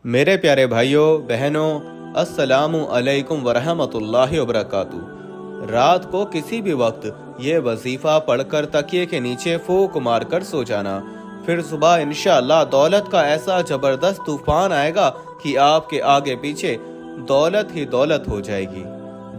मेरे प्यारे भाइयों बहनों, अस्सलामु अलैकुम वरहमतुल्लाहि वबरकातुहू। रात को किसी भी वक्त ये वजीफा पढ़कर तकिए के नीचे फूंक मारकर सो जाना। फिर सुबह इंशाअल्लाह दौलत का ऐसा जबरदस्त तूफान आएगा कि आपके आगे पीछे दौलत ही दौलत हो जाएगी।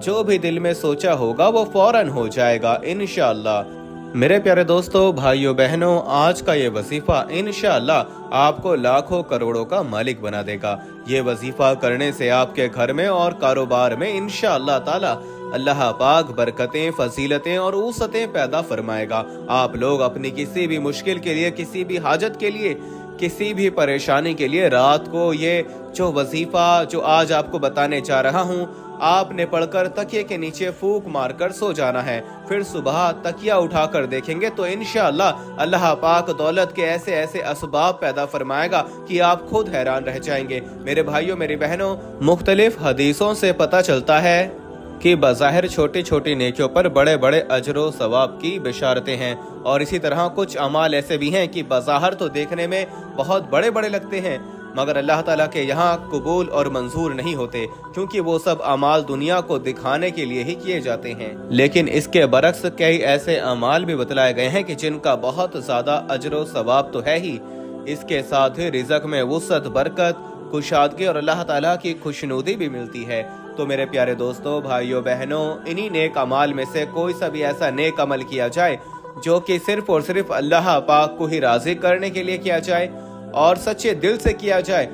जो भी दिल में सोचा होगा वो फौरन हो जाएगा इंशाअल्लाह। मेरे प्यारे दोस्तों, भाइयों बहनों, आज का ये वजीफा इंशाअल्लाह आपको लाखों करोड़ों का मालिक बना देगा। ये वजीफा करने से आपके घर में और कारोबार में इंशाअल्लाह ताला अल्लाह पाक बरकतें, फजीलतें और ऊसतें पैदा फरमाएगा। आप लोग अपनी किसी भी मुश्किल के लिए, किसी भी हाजत के लिए, किसी भी परेशानी के लिए रात को ये जो वजीफा जो आज आपको बताने जा रहा हूँ, आपने पढ़कर तकिए के नीचे फूंक मारकर सो जाना है। फिर सुबह तकिया उठाकर देखेंगे तो इंशाअल्लाह अल्लाह पाक दौलत के ऐसे ऐसे असबाब पैदा फरमाएगा कि आप खुद हैरान रह जाएंगे। मेरे भाइयों, मेरी बहनों, मुख्तलिफ हदीसों से पता चलता है कि बज़ाहिर छोटी छोटी नेकियों पर बड़े बड़े अजरो सवाब की बिशारतें हैं। और इसी तरह कुछ अमाल ऐसे भी हैं कि बज़ाहिर तो देखने में बहुत बड़े बड़े लगते हैं, मगर अल्लाह ताला के यहाँ कबूल और मंजूर नहीं होते, क्योंकि वो सब अमाल दुनिया को दिखाने के लिए ही किए जाते हैं। लेकिन इसके बरक्स कई ऐसे अमाल भी बतलाए गए हैं कि जिनका बहुत ज्यादा अजरो सवाब तो है ही, इसके साथ ही रिज़्क़ में वुसअत, बरकत, कुशादगी और अल्लाह ताला की खुशनुदी भी मिलती है। तो मेरे प्यारे दोस्तों, भाइयों बहनों, इन्हीं नेक अमाल में से कोई सा भी ऐसा नेक अमल किया जाए जो कि सिर्फ और सिर्फ अल्लाह पाक को ही राजी करने के लिए किया जाए और सच्चे दिल से किया जाए,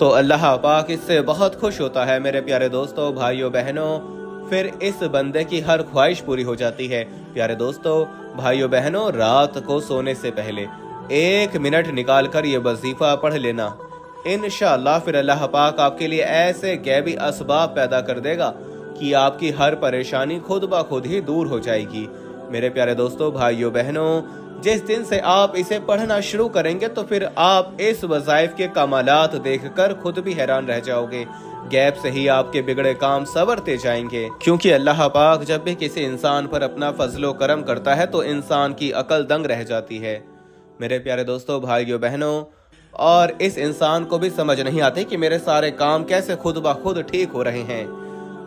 तो अल्लाह पाक इससे बहुत खुश होता है। मेरे प्यारे दोस्तों, भाइयों बहनों, फिर इस बंदे की हर ख्वाहिश पूरी हो जाती है। प्यारे दोस्तों, भाइयों बहनों, रात को सोने से पहले 1 मिनट निकाल कर ये वजीफा पढ़ लेना। इंशाअल्लाह फिर अल्लाह पाक आपके लिए ऐसे गैबी असबाब पैदा कर देगा कि आपकी हर परेशानी खुद ब खुद ही दूर हो जाएगी। मेरे प्यारे दोस्तों, भाइयों बहनों, जिस दिन से आप इसे पढ़ना शुरू करेंगे तो फिर आप इस वज़ाइफ के कमालात देखकर खुद भी हैरान रह जाओगे। गैप से ही आपके बिगड़े काम संवरते जाएंगे, क्योंकि अल्लाह पाक जब भी किसी इंसान पर अपना फजलो करम करता है तो इंसान की अकल दंग रह जाती है। मेरे प्यारे दोस्तों, भाइयों बहनों, और इस इंसान को भी समझ नहीं आती कि मेरे सारे काम कैसे खुद ब खुद ठीक हो रहे हैं।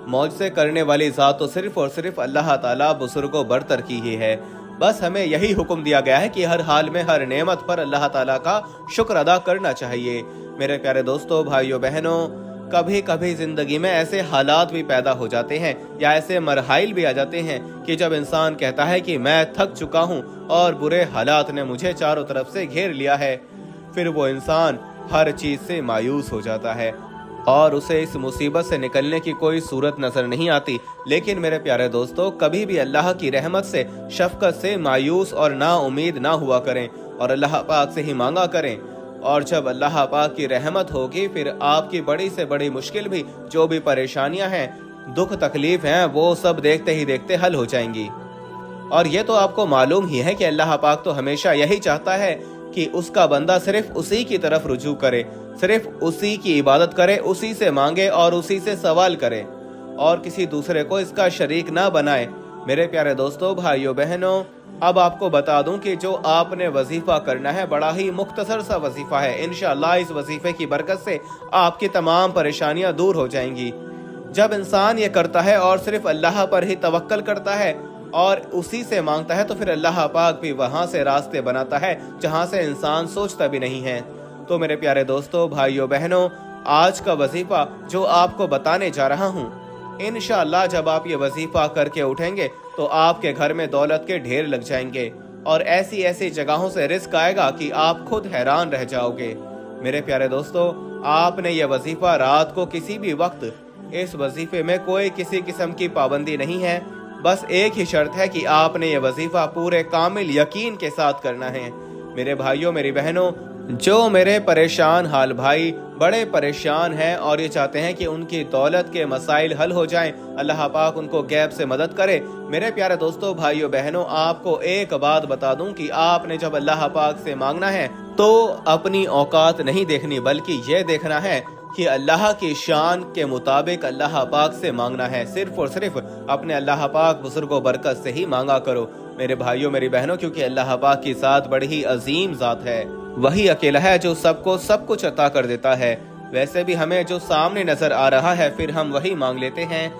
मौजज़े करने वाली ज़ात तो सिर्फ और सिर्फ अल्लाह ताला बुजुर्गों बरतर की ही है। बस हमें यही हुक्म दिया गया है कि हर हाल में हर नेमत पर अल्लाह ताला का शुक्र अदा करना चाहिए। मेरे प्यारे दोस्तों, भाइयों बहनों, कभी कभी जिंदगी में ऐसे हालात भी पैदा हो जाते हैं या ऐसे मरहाइल भी आ जाते हैं कि जब इंसान कहता है कि मैं थक चुका हूँ और बुरे हालात ने मुझे चारों तरफ से घेर लिया है, फिर वो इंसान हर चीज से मायूस हो जाता है और उसे इस मुसीबत से निकलने की कोई सूरत नजर नहीं आती। लेकिन मेरे प्यारे दोस्तों, कभी भी अल्लाह की रहमत से, शफकत से मायूस और ना उम्मीद ना हुआ करें और अल्लाह पाक से ही मांगा करें। और जब अल्लाह पाक की रहमत होगी फिर आपकी बड़ी से बड़ी मुश्किल भी, जो भी परेशानियां हैं, दुख तकलीफ हैं, वो सब देखते ही देखते हल हो जाएंगी। और ये तो आपको मालूम ही है कि अल्लाह पाक तो हमेशा यही चाहता है कि उसका बंदा सिर्फ उसी की तरफ रुजू करे, सिर्फ उसी की इबादत करे, उसी से मांगे और उसी से सवाल करे और किसी दूसरे को इसका शरीक ना बनाए। मेरे प्यारे दोस्तों, भाइयों बहनों, अब आपको बता दूं कि जो आपने वजीफा करना है बड़ा ही मुख्तसर सा वजीफा है। इंशाअल्लाह इस वजीफे की बरकत से आपकी तमाम परेशानियां दूर हो जाएंगी। जब इंसान ये करता है और सिर्फ अल्लाह पर ही तवक्कल करता है और उसी से मांगता है तो फिर अल्लाह पाक भी वहां से रास्ते बनाता है जहां से इंसान सोचता भी नहीं है। तो मेरे प्यारे दोस्तों, भाइयों बहनों, आज का वजीफा जो आपको बताने जा रहा हूँ, इंशाअल्लाह जब आप ये वजीफा करके उठेंगे तो आपके घर में दौलत के ढेर लग जाएंगे और ऐसी ऐसी जगहों से रिस्क आएगा कि आप खुद हैरान रह जाओगे। मेरे प्यारे दोस्तों, आपने ये वजीफा रात को किसी भी वक्त, इस वजीफे में कोई किसी किस्म की पाबंदी नहीं है। बस एक ही शर्त है कि आपने ये वजीफा पूरे कामिल यकीन के साथ करना है। मेरे भाइयों, मेरी बहनों, जो मेरे परेशान हाल भाई बड़े परेशान हैं और ये चाहते हैं कि उनकी दौलत के मसाइल हल हो जाएं, अल्लाह पाक उनको गैब से मदद करे। मेरे प्यारे दोस्तों, भाइयों बहनों, आपको एक बात बता दूं कि आपने जब अल्लाह पाक से मांगना है तो अपनी औकात नहीं देखनी, बल्कि ये देखना है कि अल्लाह की शान के मुताबिक अल्लाह पाक से मांगना है। सिर्फ और सिर्फ अपने अल्लाह पाक बुजुर्गों बरकत से ही मांगा करो मेरे भाइयों, मेरी बहनों, क्योंकि अल्लाह पाक की ज़ात बड़ी ही अजीम ज़ात है। वही अकेला है जो सबको सब कुछ अता कर देता है। वैसे भी हमें जो सामने नजर आ रहा है फिर हम वही मांग लेते हैं,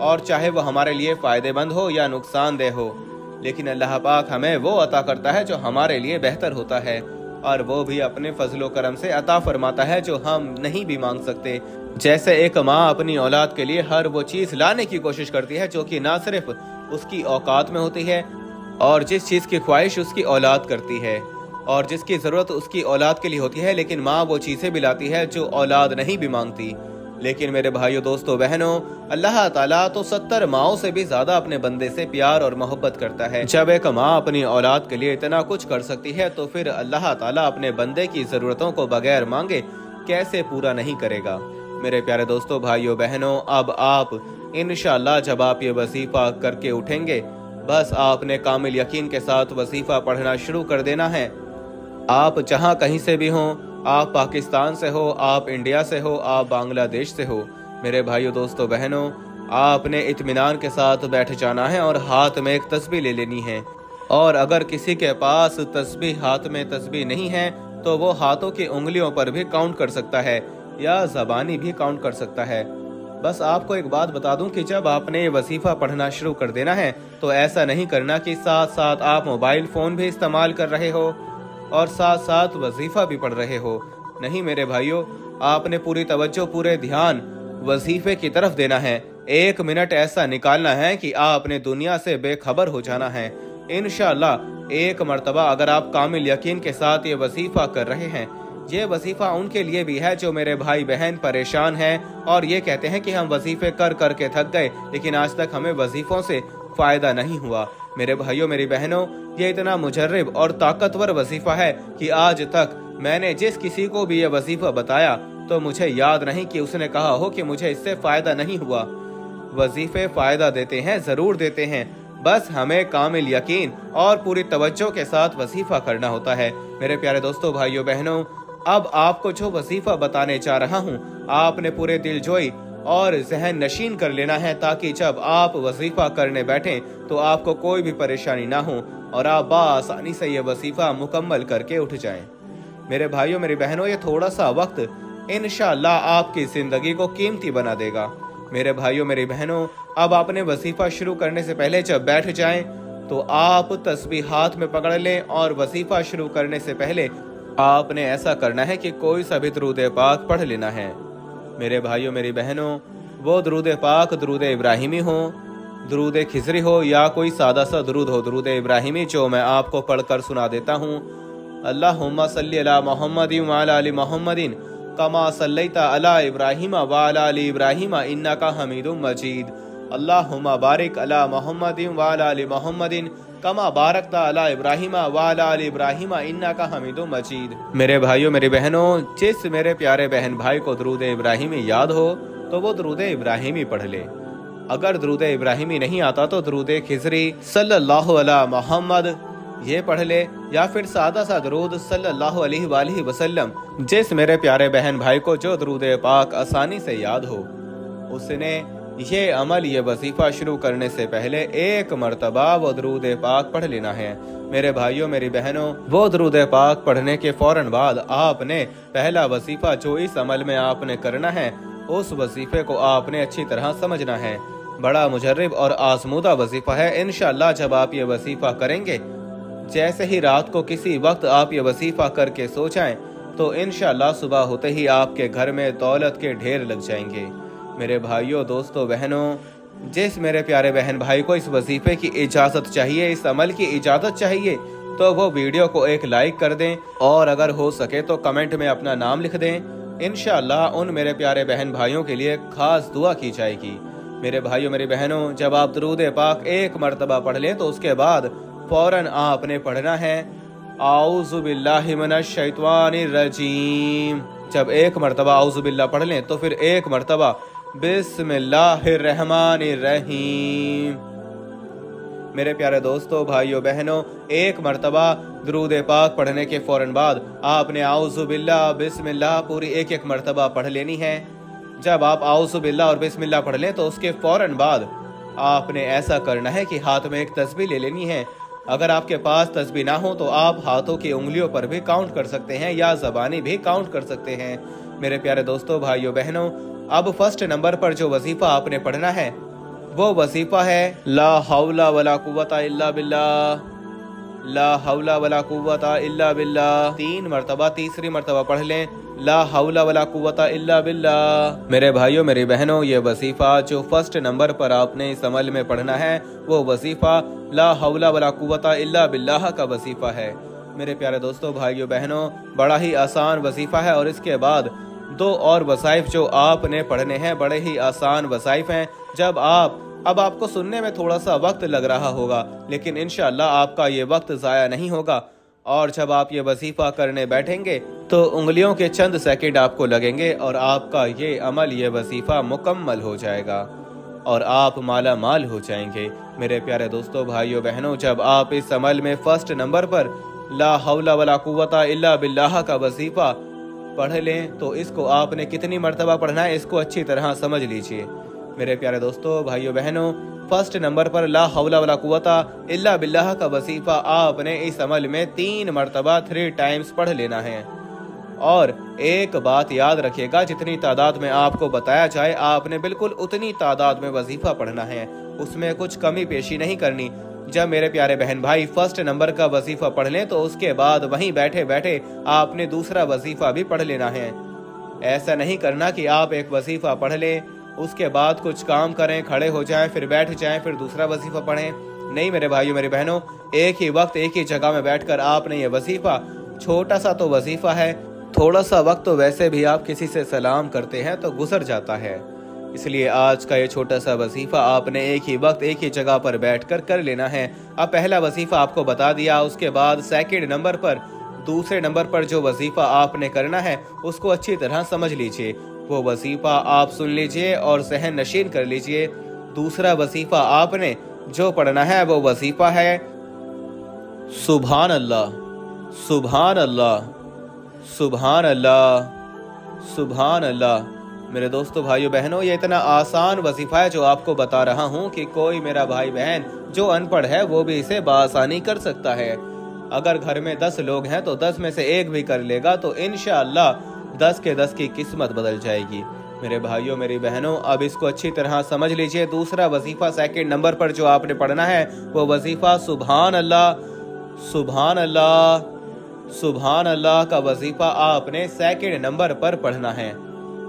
और चाहे वो हमारे लिए फायदेमंद हो या नुकसानदेह हो, लेकिन अल्लाह पाक हमें वो अता करता है जो हमारे लिए बेहतर होता है, और वो भी अपने फजलो करम से अता फरमाता है जो हम नहीं भी मांग सकते। जैसे एक माँ अपनी औलाद के लिए हर वो चीज लाने की कोशिश करती है जो कि ना सिर्फ उसकी औकात में होती है, और जिस चीज की ख्वाहिश उसकी औलाद करती है, और जिसकी जरूरत उसकी औलाद के लिए होती है, लेकिन माँ वो चीजें भी लाती है जो औलाद नहीं भी मांगती। लेकिन मेरे भाइयों, दोस्तों, बहनों, अल्लाह ताला तो 70 माओं से भी ज्यादा अपने बंदे से प्यार और मोहब्बत करता है। जब एक माँ अपनी औलाद के लिए इतना कुछ कर सकती है तो फिर अल्लाह ताला अपने बंदे की जरूरतों को बगैर मांगे कैसे पूरा नहीं करेगा। मेरे प्यारे दोस्तों, भाइयों, बहनों, अब आप इंशाअल्लाह जब आप ये वजीफा करके उठेंगे, बस आपने कामिल यकीन के साथ वजीफा पढ़ना शुरू कर देना है। आप जहाँ कहीं से भी हों, आप पाकिस्तान से हो, आप इंडिया से हो, आप बांग्लादेश से हो, मेरे भाइयों, दोस्तों, बहनों, आपने इत्मीनान के साथ बैठ जाना है और हाथ में एक तस्बीह ले लेनी है। और अगर किसी के पास तस्बीह, हाथ में तस्बीह नहीं है, तो वो हाथों की उंगलियों पर भी काउंट कर सकता है या ज़बानी भी काउंट कर सकता है। बस आपको एक बात बता दूं कि जब आपने ये वजीफा पढ़ना शुरू कर देना है तो ऐसा नहीं करना कि साथ साथ आप मोबाइल फ़ोन भी इस्तेमाल कर रहे हो और साथ साथ वजीफा भी पढ़ रहे हो। नहीं मेरे भाइयों, आपने पूरी तवज्जो, पूरे ध्यान वजीफे की तरफ देना है। 1 मिनट ऐसा निकालना है कि आपने दुनिया से बेखबर हो जाना है। इंशाअल्लाह एक मर्तबा अगर आप कामिल यकीन के साथ ये वजीफा कर रहे हैं, ये वजीफा उनके लिए भी है जो मेरे भाई बहन परेशान हैं और ये कहते हैं कि हम वजीफे कर करके थक गए, लेकिन आज तक हमें वजीफों से फायदा नहीं हुआ। मेरे भाइयों, मेरी बहनों, ये इतना मुजर्रिब और ताकतवर वजीफा है कि आज तक मैंने जिस किसी को भी ये वजीफा बताया तो मुझे याद नहीं कि उसने कहा हो कि मुझे इससे फायदा नहीं हुआ। वजीफे फायदा देते हैं, जरूर देते हैं, बस हमें कामिल यकीन और पूरी तवज्जो के साथ वजीफा करना होता है। मेरे प्यारे दोस्तों, भाइयों, बहनों, अब आपको जो वजीफा बताने जा रहा हूँ, आपने पूरे दिलजोई और जहन नशीन कर लेना है ताकि जब आप वजीफा करने बैठें तो आपको कोई भी परेशानी ना हो और आप बासानी से ये वजीफा मुकम्मल करके उठ जाएं। मेरे भाइयों, मेरी बहनों, ये थोड़ा सा वक्त इंशाअल्लाह आपकी जिंदगी को कीमती बना देगा। मेरे भाइयों, मेरी बहनों, अब आपने वजीफा शुरू करने से पहले जब बैठ जाएं तो आप तस्बीह हाथ में पकड़ लें और वजीफा शुरू करने से पहले आपने ऐसा करना है कि कोई सा भी दरूद पाक पढ़ लेना है। मेरे भाइयों, मेरी बहनों, वो दरूद पाक दरूद इब्राहिमी हो, दरूद खिजरी हो या कोई सादा सा दरूद हो। दरूद इब्राहिमी जो मैं आपको पढ़कर सुना देता हूँ। अल्लाहुम्मा सल्ली अला मुहम्मदिन व अला आलि मुहम्मदिन कमा सल्लैता अला इब्राहिम व अला आलि इब्राहिम इन्नका हमीदुम मजीद। अल्लाहुम्मा बारिक अला मुहम्मदिन व अला आलि मुहम्मदिन कमा बारकता अला इब्राहिम व अला आलि इब्राहिम इन्नका हमीदुम मजीद। मेरे भाइयों, मेरी बहनों, जिस मेरे प्यारे बहन भाई को दरूद इब्राहिमी याद हो तो वो दरूद इब्राहिमी पढ़ ले। अगर दरूद इब्राहिमी नहीं आता तो दरूद खिजरी सल्लल्लाहु अला मोहम्मद ये पढ़ ले, या फिर सादा सा दरूद सल्लल्लाहु अलैहि वसल्लम। जिस मेरे प्यारे बहन भाई को जो दरूद पाक आसानी से याद हो, उसने ये अमल, ये वजीफा शुरू करने से पहले एक मर्तबा वो दरूद पाक पढ़ लेना है। मेरे भाइयों, मेरी बहनों, वो दरूद पाक पढ़ने के फौरन बाद आपने पहला वजीफा जो इस अमल में आपने करना है, उस वजीफे को आपने अच्छी तरह समझना है। बड़ा मुजर्रिब और आजमूदा वजीफा है। इंशाअल्लाह जब आप ये वजीफा करेंगे, जैसे ही रात को किसी वक्त आप ये वजीफा करके सो जाएं, तो इंशाअल्लाह सुबह होते ही आपके घर में दौलत के ढेर लग जाएंगे। मेरे भाइयों, दोस्तों, बहनों, जिस मेरे प्यारे बहन भाई को इस वजीफे की इजाज़त चाहिए, इस अमल की इजाज़त चाहिए, तो वो वीडियो को एक लाइक कर दें और अगर हो सके तो कमेंट में अपना नाम लिख दें। इंशाअल्लाह उन मेरे प्यारे बहन भाइयों के लिए खास दुआ की जाएगी। मेरे भाइयों, मेरी बहनों, जब आप दरूद पाक एक मर्तबा पढ़ लें तो उसके बाद फौरन आपने पढ़ना है आऊज़ु बिल्लाहि मिनश शैतानिर रजीम। जब एक मर्तबा आऊज़ु बिल्लाह पढ़ लें तो फिर एक मर्तबा बिस्मिल्लाहिर रहमानिर रहीम। मेरे प्यारे दोस्तों, भाइयों, बहनों, एक मर्तबा दरूद पाक पढ़ने के फौरन बाद आपने आऊज़ु बिल्लाह, बिस्मिल्लाह पूरी एक एक मर्तबा पढ़ लेनी है। जब आप आऊज़ु बिल्लाह और बिस्मिल्लाह पढ़ लें तो उसके फौरन बाद आपने ऐसा करना है कि हाथ में एक तस्बीह ले लेनी है। अगर आपके पास तस्बीह ना हो तो आप हाथों की उंगलियों पर भी काउंट कर सकते हैं या ज़बानी भी काउंट कर सकते हैं। मेरे प्यारे दोस्तों, भाइयों बहनों, अब फर्स्ट नंबर पर जो वजीफा आपने पढ़ना है वो वजीफा है ला हौला वला कुव्वता इल्ला बिल्लाह, ला हौला वला कुव्वता इल्ला बिल्लाह। 3 मरतबा, तीसरी मरतबा पढ़ लें ला हौला वला कुव्वता इल्ला बिल्लाह। मेरे भाइयों मेरी बहनों, ये वजीफा जो फर्स्ट नंबर पर आपने इस अमल में पढ़ना है वो वजीफा ला हौला वला कुव्वता इल्ला बिल्लाह का वजीफा है। मेरे प्यारे दोस्तों, भाइयों बहनों, बड़ा ही आसान वजीफा है और इसके बाद 2 और वसाइफ जो आपने पढ़ने हैं बड़े ही आसान वसाइफ हैं। अब आपको सुनने में थोड़ा सा वक्त लग रहा होगा, लेकिन इंशाअल्लाह आपका ये वक्त ज़ाया नहीं होगा और जब आप ये वजीफा करने बैठेंगे तो उंगलियों के चंद सेकंड आपको लगेंगे और आपका ये अमल, ये वजीफा मुकम्मल हो जाएगा और आप माला माल हो जाएंगे। मेरे प्यारे दोस्तों, भाइयों बहनों, जब आप इस अमल में फर्स्ट नंबर पर ला हौला वला कुव्वता इल्ला बिल्लाह का वजीफा पढ़ लें तो इसको आपने कितनी मरतबा पढ़ना है इसको अच्छी तरह समझ लीजिए। मेरे प्यारे दोस्तों, भाइयों बहनों, फर्स्ट नंबर पर ला हौला वला कुव्वता इल्ला बिल्लाह का वजीफा आपने इस अमल में 3 मरतबा 3 टाइम्स पढ़ लेना है। और एक बात याद रखिएगा, जितनी तादाद में आपको बताया जाए आपने बिल्कुल उतनी तादाद में वजीफा पढ़ना है, उसमें कुछ कमी पेशी नहीं करनी। जब मेरे प्यारे बहन भाई फर्स्ट नंबर का वजीफा पढ़ लें तो उसके बाद वहीं बैठे बैठे आपने दूसरा वजीफा भी पढ़ लेना है। ऐसा नहीं करना कि आप एक वजीफा पढ़ लें, उसके बाद कुछ काम करें, खड़े हो जाएं, फिर बैठ जाएं, फिर दूसरा वजीफा पढ़ें। नहीं मेरे भाइयों मेरी बहनों, एक ही वक्त एक ही जगह में बैठकर आपने ये वजीफा, छोटा सा तो वजीफा है, थोड़ा सा वक्त तो वैसे भी आप किसी से सलाम करते हैं तो गुजर जाता है, इसलिए आज का ये छोटा सा वजीफा आपने एक ही वक्त एक ही जगह पर बैठकर कर लेना है। अब पहला वजीफा आपको बता दिया, उसके बाद सेकंड नंबर पर, दूसरे नंबर पर जो वजीफा आपने करना है उसको अच्छी तरह समझ लीजिए। वो वजीफा आप सुन लीजिए और सहन नशीन कर लीजिए। दूसरा वजीफा आपने जो पढ़ना है वो वजीफा है सुभान अल्लाह, सुभान अल्लाह, सुभान अल्लाह, सुभान अल्लाह। मेरे दोस्तों, भाइयों बहनों, ये इतना आसान वजीफा है जो आपको बता रहा हूँ कि कोई मेरा भाई बहन जो अनपढ़ है वो भी इसे बासानी कर सकता है। अगर घर में 10 लोग हैं तो 10 में से एक भी कर लेगा तो इंशाअल्लाह 10 के 10 की किस्मत बदल जाएगी। मेरे भाइयों मेरी बहनों, अब इसको अच्छी तरह समझ लीजिए। दूसरा वजीफा सेकंड नंबर पर जो आपने पढ़ना है वो वजीफा सुभान अल्लाह, सुभान अल्लाह, सुभान अल्लाह का वजीफा आपने सेकंड नंबर पर पढ़ना है।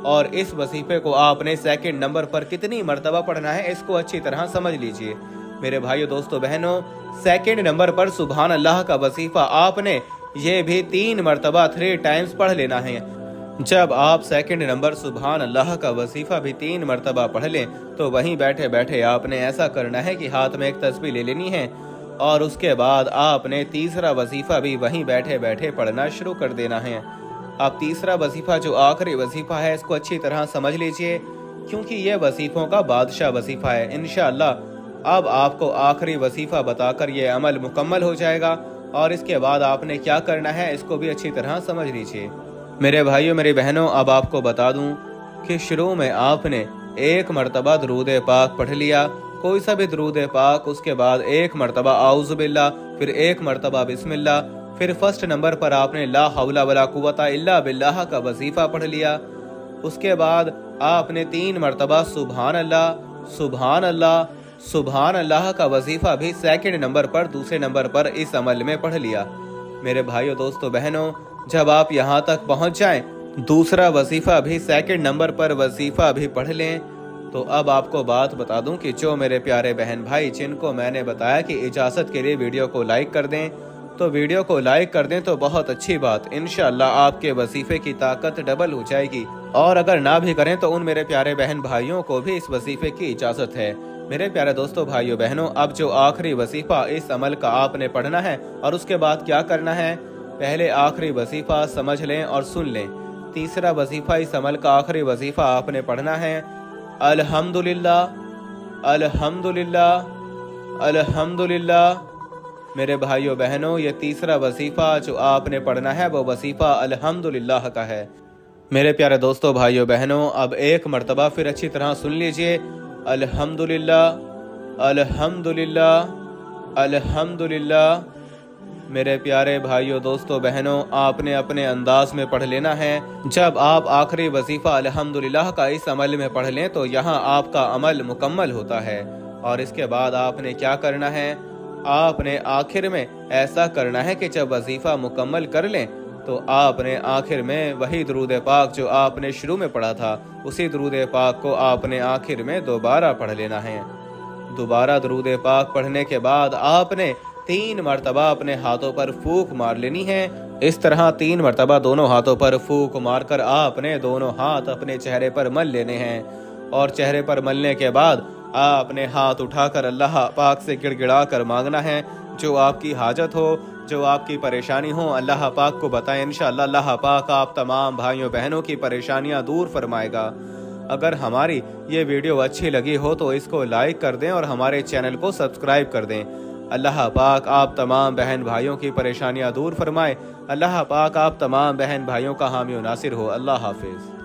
और इस वजीफे को आपने सेकंड नंबर पर कितनी मरतबा पढ़ना है इसको अच्छी तरह समझ लीजिए। मेरे भाइयों दोस्तों बहनों, सेकंड नंबर पर सुभान अल्लाह का वजीफा आपने ये भी 3 मरतबा 3 टाइम्स पढ़ लेना है। जब आप सेकंड नंबर सुभान अल्लाह का वजीफा भी 3 मरतबा पढ़ लें तो वहीं बैठे बैठे आपने ऐसा करना है कि हाथ में एक तस्बीह ले लेनी है और उसके बाद आपने तीसरा वजीफा भी वहीं बैठे बैठे पढ़ना शुरू कर देना है। अब तीसरा वजीफा जो आखिरी वजीफा है इसको अच्छी तरह समझ लीजिए, क्योंकि ये वजीफों का बादशाह वजीफा है। इंशाअल्लाह अब आपको आखिरी वजीफा बताकर ये अमल मुकम्मल हो जाएगा और इसके बाद आपने क्या करना है इसको भी अच्छी तरह समझ लीजिए। मेरे भाइयों मेरी बहनों, अब आपको बता दूं कि शुरू में आपने 1 मरतबा दरूद पाक पढ़ लिया, कोई सा भी दरूद पाक, उसके बाद 1 मरतबा आऊज़ु बिल्लाह, फिर 1 मरतबा बिस्मिल्लाह, फिर फर्स्ट नंबर पर आपने ला हौला वला कुव्वता इल्ला बिल्लाह का वजीफा पढ़ लिया। उसके बाद आपने 3 मरतबा सुभान अल्लाह, सुभान अल्लाह, सुभान अल्लाह का वजीफा भी सेकंड नंबर पर, दूसरे नंबर पर इस अमल में पढ़ लिया। मेरे भाइयों दोस्तों बहनों, जब आप यहाँ तक पहुँच जाएं, दूसरा वजीफा भी सेकंड नंबर पर वजीफा भी पढ़ लें, तो अब आपको बात बता दूं कि जो मेरे प्यारे बहन भाई जिनको मैंने बताया कि इजाज़त के लिए वीडियो को लाइक कर दें, तो वीडियो को लाइक कर दें तो बहुत अच्छी बात, इंशाअल्लाह आपके वजीफे की ताकत डबल हो जाएगी। और अगर ना भी करें तो उन मेरे प्यारे बहन भाइयों को भी इस वजीफे की इजाज़त है। मेरे प्यारे दोस्तों भाइयों बहनों, अब जो आखिरी वजीफा इस अमल का आपने पढ़ना है और उसके बाद क्या करना है, पहले आखिरी वजीफा समझ लें और सुन लें। तीसरा वजीफा इस अमल का आखिरी वजीफा आपने पढ़ना है अल्हम्दुलिल्लाह, अल्हम्दुलिल्लाह, अल्हम्दुलिल्लाह। मेरे भाइयों बहनों, ये तीसरा वजीफा जो आपने पढ़ना है वो वजीफा अल्हम्दुलिल्लाह का है। मेरे प्यारे दोस्तों भाइयों बहनों, अब 1 मरतबा फिर अच्छी तरह सुन लीजिए, अल्हम्दुलिल्लाह, अल्हम्दुलिल्लाह, अल्हम्दुलिल्लाह। मेरे प्यारे भाइयों, दोस्तों, बहनों, आपने अपने अंदाज में पढ़ लेना है। जब आप आखिरी वजीफ़ा अल्हम्दुलिल्लाह का इस अमल में पढ़ लें तो यहाँ आपका अमल मुकम्मल होता है। और इसके बाद आपने क्या करना है, आपने आखिर में ऐसा करना है कि जब वजीफ़ा मुकम्मल कर लें तो आपने आखिर में वही दुरूद पाक जो आपने शुरू में पढ़ा था, उसी दुरूद पाक को आपने आखिर में दोबारा पढ़ लेना है। दोबारा दुरूद पाक पढ़ने के बाद आपने 3 मरतबा अपने हाथों पर फूंक मार लेनी है। इस तरह 3 मरतबा दोनों हाथों पर फूंक मारकर आपने दोनों हाथ अपने चेहरे पर मल लेने हैं। और चेहरे पर मलने के बाद आपने हाथ उठाकर अल्लाह पाक से गिड़गिड़ा कर मांगना है। जो आपकी हाजत हो, जो आपकी परेशानी हो, अल्लाह पाक को बताएं। इंशाअल्लाह अल्लाह पाक आप तमाम भाइयों बहनों की परेशानियां दूर फरमाएगा। अगर हमारी ये वीडियो अच्छी लगी हो तो इसको लाइक कर दें और हमारे चैनल को सब्सक्राइब कर दें। अल्लाह पाक आप तमाम बहन भाइयों की परेशानियां दूर फरमाए। अल्लाह पाक आप तमाम बहन भाइयों का हामी और नासिर हो। अल्लाह हाफिज़।